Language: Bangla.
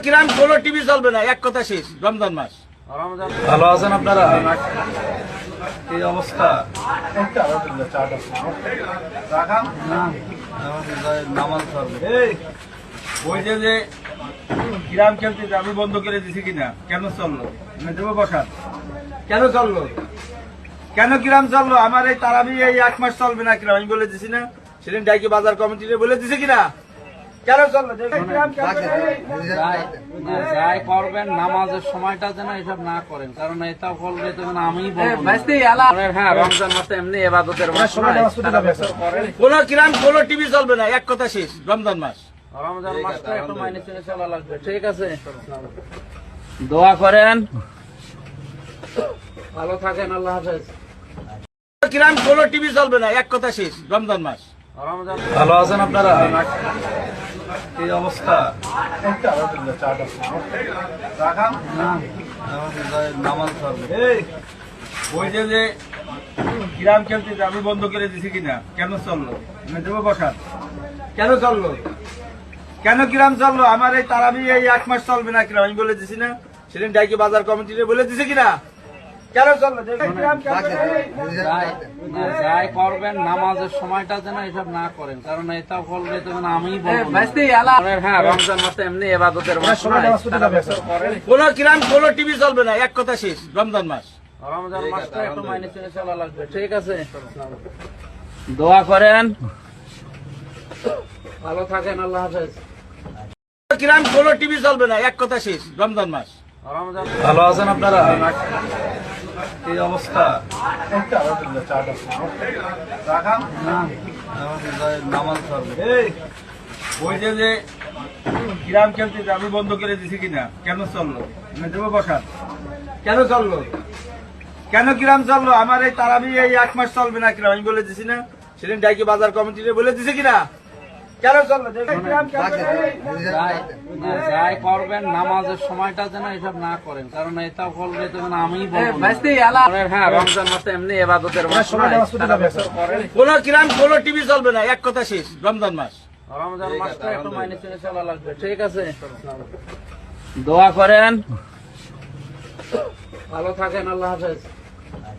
কিরাম কোনো টিভি চলবে না, এক কথা শেষ। রমজান মাস ভালো আছেন আপনারা? এই অবস্থা নামাজ পড়বে। ওই যে কিরাম খেলতে আমি বন্ধ করে দিছি কিনা, কেন চললো দেবো বসার, কেন চললো, কেন কিরাম চললো? আমার এই তারাবি এই 1 মাস চলবে না কিরাম আমি বলে দিছি না, সেদিন ডাইকি বাজার কমিটিতে বলে দিছি কিনা, কেন চললো? যাই করবেন নামাজের সময়টা যেন এসব না করেন, কারণ এটা করলে তো আমি হ্যাঁ রমজান মাসে এমনি এবাদতের কোন কিরাম কোন টিভি চলবে না, এক কথা শেষ। রমজান মাস রমজান মাসটা একটু মাইনে চলে চলা লাগবে, ঠিক আছে? দোয়া করেন, ভালো থাকেন, আল্লাহ হাফেজ। কিরাম কোন টিভি চলবে না, এক কথা শেষ। রমজান মাস ভালো আছেন আপনারা? এই অবস্থা নামাজ পড়বে। ওই যে কিরাম খেলতে আমি বন্ধ করে দিছি কিনা, কেন চললো দেবো বসার, কেন চললো, কেন কিরাম চললো? আমার এই তারাবি এই 1 মাস চলবে না কিরাম আমি বলে দিছি না, সেদিন ডাইকি বাজার কমিটিতে বলে দিছি কিনা, কেন চললো? যাই করবেন নামাজের সময়টা যেন এসব না করেন, কারণ এটা করলে তো আমি হ্যাঁ রমজান মাসে এমনি এবাদতের কোন কিরাম কোন টিভি চলবে না, এক কথা শেষ। রমজান মাস রমজান মাসটা একটু মাইনে চলে চলা লাগবে, ঠিক আছে? দোয়া করেন, ভালো থাকেন, আল্লাহ হাফেজ। কিরাম কোন টিভি চলবে না, এক কথা শেষ। রমজান মাস ভালো আছেন আপনারা? এই অবস্থা নামাজ পড়বে। ওই যে কিরাম খেলতে আমি বন্ধ করে দিছি কিনা, কেন চললো দেবো বসার, কেন চললো, কেন কিরাম চললো? আমার এই তারাবি এই 1 মাস চলবে না কিরাম আমি বলে দিছি না, সেদিন ডাইকি বাজার কমিটিতে বলে দিছি কিনা, কেন চললো? যাই করবেন নামাজের সময়টা যেন এসব না করেন, কারণ এটা করলে তো আমি হ্যাঁ রমজান মাসে এমনি এবাদতের কোন কিরাম কোন টিভি চলবে না, এক কথা শেষ। রমজান মাস রমজান মাসটা একটু মাইনে চলে চলা লাগবে, ঠিক আছে? দোয়া করেন, ভালো থাকেন, আল্লাহ হাফেজ।